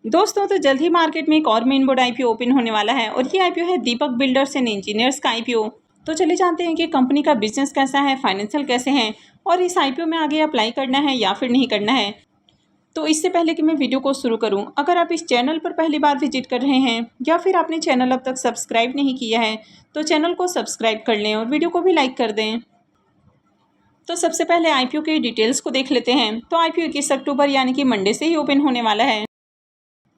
दोस्तों तो जल्द ही मार्केट में एक और मेन बोर्ड आईपीओ ओपन होने वाला है और ये आईपीओ है दीपक बिल्डर्स एंड इंजीनियर्स का आईपीओ। तो चलिए जानते हैं कि कंपनी का बिजनेस कैसा है, फाइनेंशियल कैसे हैं और इस आईपीओ में आगे अप्लाई करना है या फिर नहीं करना है। तो इससे पहले कि मैं वीडियो को शुरू करूं, अगर आप इस चैनल पर पहली बार विजिट कर रहे हैं या फिर आपने चैनल अब तक सब्सक्राइब नहीं किया है तो चैनल को सब्सक्राइब कर लें और वीडियो को भी लाइक कर दें। तो सबसे पहले आईपीओ के डिटेल्स को देख लेते हैं। तो आईपीओ 21 अक्टूबर यानी कि मंडे से ही ओपन होने वाला है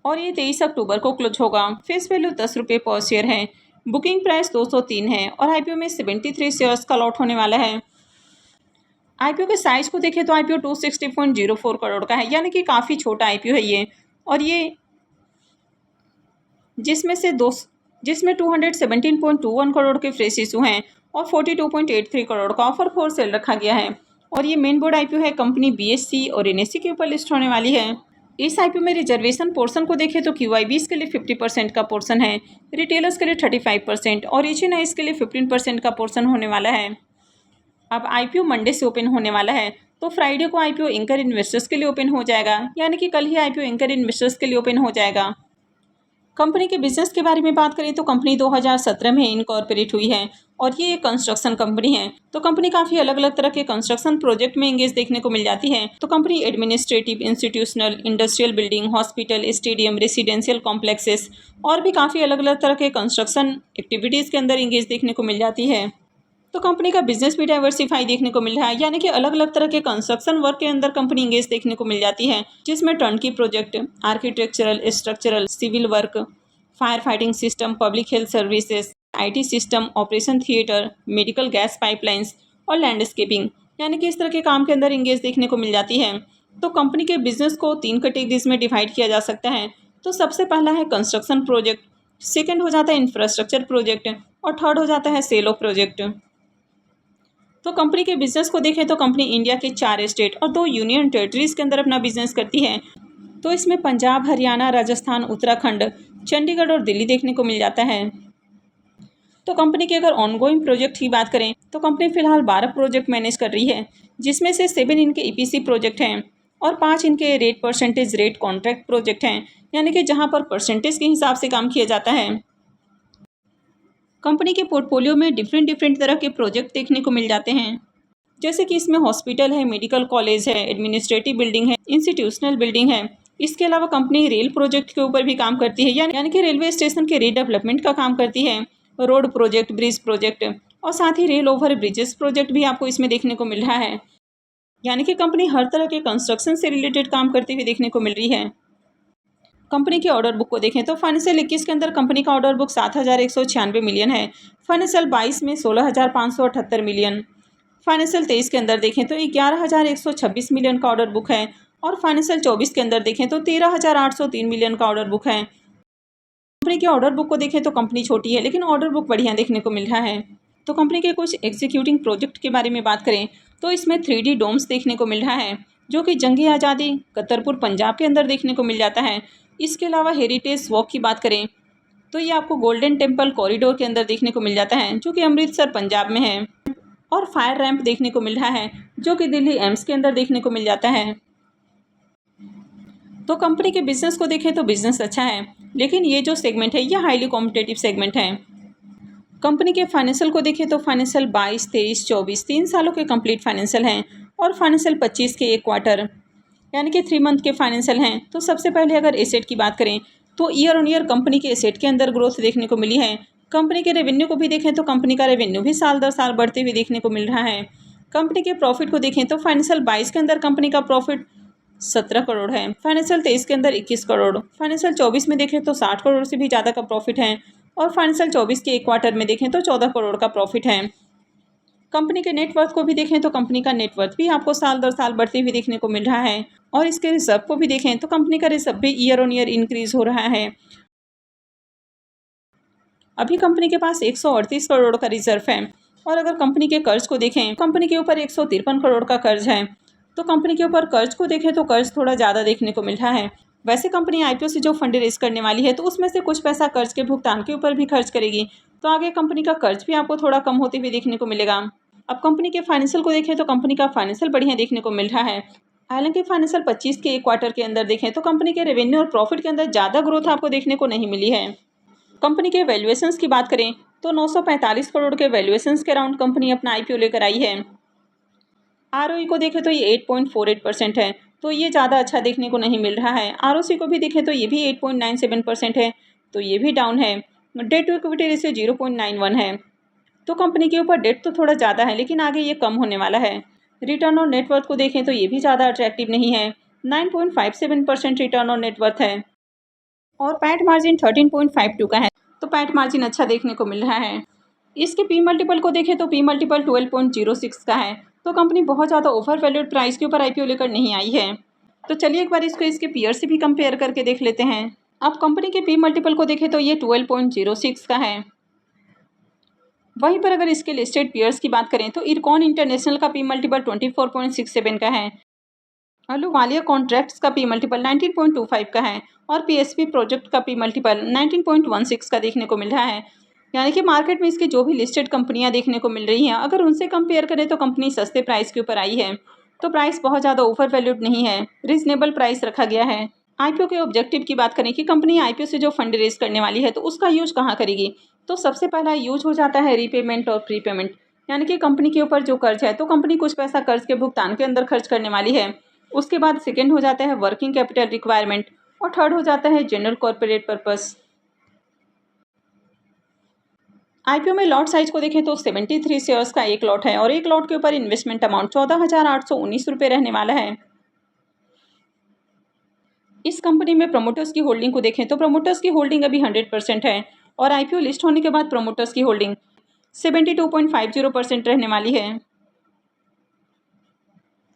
और ये 23 अक्टूबर को क्लोज होगा। फेस वैल्यू 10 रुपये पर शेयर है। बुकिंग प्राइस 203 है और आईपीओ में 73 शेयर्स का लॉट होने वाला है। आईपीओ के साइज को देखें तो आईपीओ 260.04 करोड़ का है, यानी कि काफ़ी छोटा आईपीओ है ये। और ये जिसमें 217.21 करोड़ के फ्रेश इशू हैं और 42.83 करोड़ का ऑफर फॉर सेल रखा गया है। और ये मेन बोर्ड आईपीओ है, कंपनी बीएससी और एनएससी के ऊपर लिस्ट होने वाली है। इस आईपीओ में रिजर्वेशन पोर्शन को देखें तो क्यूआईबीज के लिए 50% का पोर्शन है, रिटेलर्स के लिए 35% और एचएनआईज के लिए 15% का पोर्शन होने वाला है। अब आईपीओ मंडे से ओपन होने वाला है, तो फ्राइडे को आईपीओ एंकर इन्वेस्टर्स के लिए ओपन हो जाएगा, यानी कि कल ही आईपीओ एंकर इन्वेस्टर्स के लिए ओपन हो जाएगा। कंपनी के बिजनेस के बारे में बात करें तो कंपनी 2017 में इनकॉर्पोरेट हुई है और ये एक कंस्ट्रक्शन कंपनी है। तो कंपनी काफ़ी अलग अलग तरह के कंस्ट्रक्शन प्रोजेक्ट में एंगेज देखने को मिल जाती है। तो company administrative, institutional, industrial building, hospital, stadium, residential complexes और भी काफ़ी अलग अलग तरह के कंस्ट्रक्शन एक्टिविटीज़ के अंदर एंगेज देखने को मिल जाती है। तो कंपनी का बिजनेस भी डाइवर्सिफाई देखने को मिल रहा है, यानी कि अलग अलग तरह के कंस्ट्रक्शन वर्क के अंदर कंपनी इंगेज देखने को मिल जाती है, जिसमें turnkey project, architectural, structural, civil work, fire fighting system, public health services, IT system, operation theatre, medical gas pipelines और लैंडस्केपिंग, यानी कि इस तरह के काम के अंदर इंगेज देखने को मिल जाती है। तो कंपनी के बिजनेस को 3 कैटेगरीज में डिवाइड किया जा सकता है। तो सबसे पहला है कंस्ट्रक्शन प्रोजेक्ट, सेकेंड हो जाता है इंफ्रास्ट्रक्चर प्रोजेक्ट और थर्ड हो जाता है सेल ऑफ प्रोजेक्ट। तो कंपनी के बिजनेस को देखें तो कंपनी इंडिया के 4 स्टेट और 2 यूनियन टेरिटरीज के अंदर अपना बिजनेस करती है। तो इसमें पंजाब, हरियाणा, राजस्थान, उत्तराखंड, चंडीगढ़ और दिल्ली देखने को मिल जाता है। तो कंपनी के अगर ऑनगोइंग प्रोजेक्ट की बात करें तो कंपनी फिलहाल 12 प्रोजेक्ट मैनेज कर रही है, जिसमें से 7 इनके ईपीसी प्रोजेक्ट हैं और 5 इनके rate percentage rate contract project हैं, यानी कि जहां पर परसेंटेज के हिसाब से काम किया जाता है। कंपनी के पोर्टफोलियो में डिफरेंट तरह के प्रोजेक्ट देखने को मिल जाते हैं, जैसे कि इसमें हॉस्पिटल है, मेडिकल कॉलेज है, एडमिनिस्ट्रेटिव बिल्डिंग है, इंस्टीट्यूशनल बिल्डिंग है। इसके अलावा कंपनी रेल प्रोजेक्ट के ऊपर भी काम करती है, यानी कि रेलवे स्टेशन के रीडेवलपमेंट का काम करती है, रोड प्रोजेक्ट, ब्रिज प्रोजेक्ट और साथ ही रेल ओवर ब्रिजेस प्रोजेक्ट भी आपको इसमें देखने को मिल रहा है। यानी कि कंपनी हर तरह के कंस्ट्रक्शन से रिलेटेड काम करती हुई देखने को मिल रही है। कंपनी के ऑर्डर बुक को देखें तो फाइनेंशियल 21 के अंदर कंपनी का ऑर्डर बुक 7,196 मिलियन है। फाइनेंशियल 22 में 16,578 मिलियन। फाइनेंशियल 23 के अंदर देखें तो 11,126 मिलियन का ऑर्डर बुक है और फाइनेंशियल 24 के अंदर देखें तो 13,803 मिलियन का ऑर्डर बुक है। कंपनी के ऑर्डर बुक को देखें तो कंपनी छोटी है लेकिन ऑर्डर बुक बढ़िया देखने को मिल रहा है। तो कंपनी के कुछ एग्जीक्यूटिंग प्रोजेक्ट के बारे में बात करें तो इसमें 3D डोम्स देखने को मिल रहा है, जो कि जंगी आज़ादी कतरपुर पंजाब के अंदर देखने को मिल जाता है। इसके अलावा हेरिटेज वॉक की बात करें तो ये आपको गोल्डन टेम्पल कॉरिडोर के अंदर देखने को मिल जाता है, जो कि अमृतसर पंजाब में है। और फायर रैंप देखने को मिल रहा है, जो कि दिल्ली एम्स के अंदर देखने को मिल जाता है। तो कंपनी के बिजनेस को देखें तो बिजनेस अच्छा है, लेकिन ये जो सेगमेंट है ये हाईली कॉम्पिटेटिव सेगमेंट है। कंपनी के फाइनेंशियल को देखें तो फाइनेंशियल 22, 23, 24 3 सालों के कंप्लीट फाइनेंशियल हैं और फाइनेंशियल 25 के 1 क्वार्टर यानी कि 3 मंथ के फाइनेंशियल हैं। तो सबसे पहले अगर एसेट की बात करें तो ईयर ऑन ईयर कंपनी के एसेट के अंदर ग्रोथ देखने को मिली है। कंपनी के रेवेन्यू को भी देखें तो कंपनी का रेवेन्यू भी साल दर साल बढ़ते हुए देखने को मिल रहा है। कंपनी के प्रॉफिट को देखें तो फाइनेंशियल 22 के अंदर कंपनी का प्रॉफिट 17 करोड़ है, फाइनेंशियल 23 के अंदर 21 करोड़, फाइनेंशियल 24 में देखें तो 60 करोड़ से भी ज़्यादा का प्रॉफिट है और फाइनेंशियल 24 के 1 क्वार्टर में देखें तो 14 करोड़ का प्रॉफिट है। कंपनी के नेटवर्थ को भी देखें तो कंपनी का नेटवर्थ भी आपको साल दर साल बढ़ते हुए देखने को मिल रहा है और इसके रिजर्व को भी देखें तो कंपनी का रिजर्व भी ईयर ऑन ईयर इंक्रीज हो रहा है। अभी कंपनी के पास 138 करोड़ का रिजर्व है और अगर कंपनी के कर्ज को देखें, कंपनी के ऊपर 153 करोड़ का कर्ज है। तो कंपनी के ऊपर कर्ज को देखें तो कर्ज थोड़ा ज़्यादा देखने को मिल रहा है। वैसे कंपनी आईपीओ से जो फंड रेज करने वाली है तो उसमें से कुछ पैसा कर्ज के भुगतान के ऊपर भी खर्च करेगी, तो आगे कंपनी का कर्ज भी आपको थोड़ा कम होते हुए देखने को मिलेगा। अब कंपनी के फाइनेंशियल को देखें तो कंपनी का फाइनेंशियल बढ़िया देखने को मिल रहा है। हालांकि फाइनेंशियल 25 के एक क्वार्टर के अंदर देखें तो कंपनी के रेवेन्यू और प्रॉफिट के अंदर ज़्यादा ग्रोथ आपको देखने को नहीं मिली है। कंपनी के वैल्यूएशंस की बात करें तो 945 करोड़ के वैल्यूएशंस के अराउंड कंपनी अपना आईपीओ लेकर आई है। आरओई को देखें तो ये 8.48% है, तो ये ज़्यादा अच्छा देखने को नहीं मिल रहा है। आरओसी को भी देखें तो ये भी 8.97% है, तो ये भी डाउन है। डेट टू इक्विटी रेशियो 0.91 है, तो कंपनी के ऊपर डेट तो थोड़ा ज़्यादा है लेकिन आगे ये कम होने वाला है। रिटर्न ऑन नेटवर्थ को देखें तो ये भी ज़्यादा अट्रैक्टिव नहीं है, 9.57% रिटर्न ऑन नेटवर्थ है और पैट मार्जिन 13.52 का है, तो पैट मार्जिन अच्छा देखने को मिल रहा है। इसके पी मल्टीपल को देखें तो पी मल्टीपल 12.06 का है, तो कंपनी बहुत ज़्यादा ओवर वैल्यूड प्राइस के ऊपर आईपीओ लेकर नहीं आई है। तो चलिए एक बार इसको इसके पीयर से भी कंपेयर करके देख लेते हैं। अब कंपनी के पी मल्टीपल को देखें तो ये 12.06 का है। वहीं पर अगर इसके लिस्टेड पीयर्स की बात करें तो इरकॉन इंटरनेशनल का पी मल्टीपल 24.67 का है, अहलूवालिया कॉन्ट्रैक्ट्स का पी मल्टीपल 19.25 का है और पीएसपी प्रोजेक्ट का पी मल्टीपल 19.16 का देखने को मिल रहा है। यानी कि मार्केट में इसकी जो भी लिस्टेड कंपनियां देखने को मिल रही हैं, अगर उनसे कंपेयर करें तो कंपनी सस्ते प्राइस के ऊपर आई है। तो प्राइस बहुत ज़्यादा ओवर वैल्यूड नहीं है, रीजनेबल प्राइस रखा गया है। आईपीओ के ऑब्जेक्टिव की बात करें कि कंपनी आईपीओ से जो फंड रेज करने वाली है तो उसका यूज कहाँ करेगी, तो सबसे पहला यूज हो जाता है रीपेमेंट और प्रीपेमेंट। यानी कि कंपनी के ऊपर जो कर्ज है तो कंपनी कुछ पैसा कर्ज के भुगतान के अंदर खर्च करने वाली है। उसके बाद सेकेंड हो जाता है वर्किंग कैपिटल रिक्वायरमेंट और थर्ड हो जाता है जनरल कॉर्पोरेट पर्पस। आईपीओ में लॉट साइज को देखें तो 73 शेयर्स का एक लॉट है और एक लॉट के ऊपर इन्वेस्टमेंट अमाउंट 14,819 रुपये रहने वाला है। इस कंपनी में प्रोमोटर्स की होल्डिंग को देखें तो प्रोमोटर्स की होल्डिंग अभी 100% है और आईपीओ लिस्ट होने के बाद प्रोमोटर्स की होल्डिंग 72.50% रहने वाली है।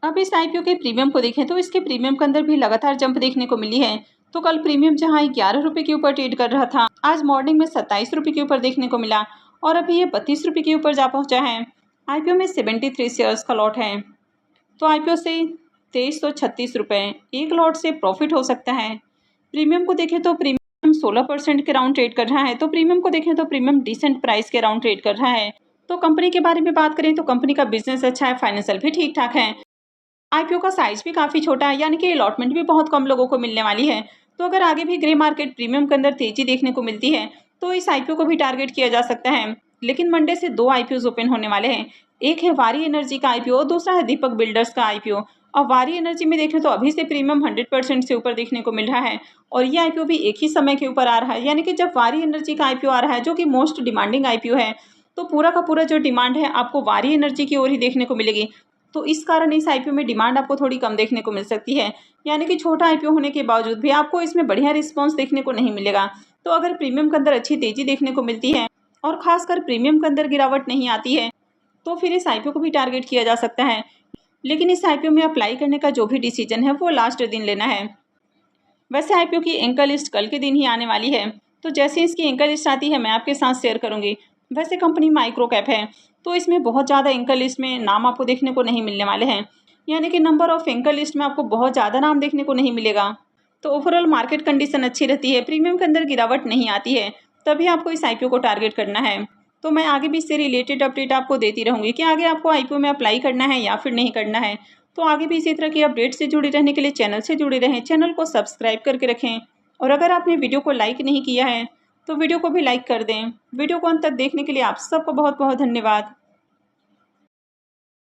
अब इस आईपीओ के प्रीमियम को देखें तो इसके प्रीमियम के अंदर भी लगातार जंप देखने को मिली है। तो कल प्रीमियम जहां 11 रुपये के ऊपर ट्रेड कर रहा था, आज मॉर्निंग में 27 रुपये के ऊपर देखने को मिला और अभी ये 32 रुपये के ऊपर जा पहुंचा है। आईपीओ में 73 शेयर्स का लॉट है, तो आईपीओ से 2336 रुपये एक लॉट से प्रॉफिट हो सकता है। प्रीमियम को देखें तो प्रीमियम 16% के राउंड ट्रेड कर रहा है, तो प्रीमियम को देखें तो प्रीमियम डिसेंट प्राइस के राउंड ट्रेड कर रहा है। तो कंपनी के बारे में बात करें तो कंपनी का बिजनेस अच्छा है, फाइनेंशियल भी ठीक ठाक है। आईपीओ का साइज भी काफ़ी छोटा है, यानी कि अलॉटमेंट भी बहुत कम लोगों को मिलने वाली है। तो अगर आगे भी ग्रे मार्केट प्रीमियम के अंदर तेजी देखने को मिलती है तो इस आईपीओ को भी टारगेट किया जा सकता है। लेकिन मंडे से 2 आईपीओ ओपन होने वाले हैं, एक है वारी एनर्जी का आईपीओ और दूसरा है दीपक बिल्डर्स का आईपीओ। अब वारी एनर्जी में देखें तो अभी से प्रीमियम 100% से ऊपर देखने को मिल रहा है और ये आईपीओ भी एक ही समय के ऊपर आ रहा है। यानी कि जब वारी एनर्जी का आईपीओ आ रहा है जो कि मोस्ट डिमांडिंग आईपीओ है, तो पूरा का पूरा जो डिमांड है आपको वारी एनर्जी की ओर ही देखने को मिलेगी। तो इस कारण इस आईपीओ में डिमांड आपको थोड़ी कम देखने को मिल सकती है। यानी कि छोटा आईपीओ होने के बावजूद भी आपको इसमें बढ़िया रिस्पांस देखने को नहीं मिलेगा। तो अगर प्रीमियम के अंदर अच्छी तेजी देखने को मिलती है और खासकर प्रीमियम के अंदर गिरावट नहीं आती है तो फिर इस आईपीओ को भी टारगेट किया जा सकता है। लेकिन इस आईपीओ में अप्लाई करने का जो भी डिसीजन है वो लास्ट दिन लेना है। वैसे आईपीओ की एंकर लिस्ट कल के दिन ही आने वाली है, तो जैसे इसकी एंकर लिस्ट आती है मैं आपके साथ शेयर करूंगी। वैसे कंपनी माइक्रो कैप है, तो इसमें बहुत ज़्यादा एंकर लिस्ट में नाम आपको देखने को नहीं मिलने वाले हैं। यानी कि नंबर ऑफ एंकर लिस्ट में आपको बहुत ज़्यादा नाम देखने को नहीं मिलेगा। तो ओवरऑल मार्केट कंडीशन अच्छी रहती है, प्रीमियम के अंदर गिरावट नहीं आती है, तभी आपको इस आईपीओ को टारगेट करना है। तो मैं आगे भी इससे रिलेटेड अपडेट आपको देती रहूँगी कि आगे आपको आईपीओ में अप्लाई करना है या फिर नहीं करना है। तो आगे भी इसी तरह की अपडेट से जुड़े रहने के लिए चैनल से जुड़े रहें, चैनल को सब्सक्राइब करके रखें और अगर आपने वीडियो को लाइक नहीं किया है तो वीडियो को भी लाइक कर दें। वीडियो को अंत तक देखने के लिए आप सबको बहुत बहुत धन्यवाद।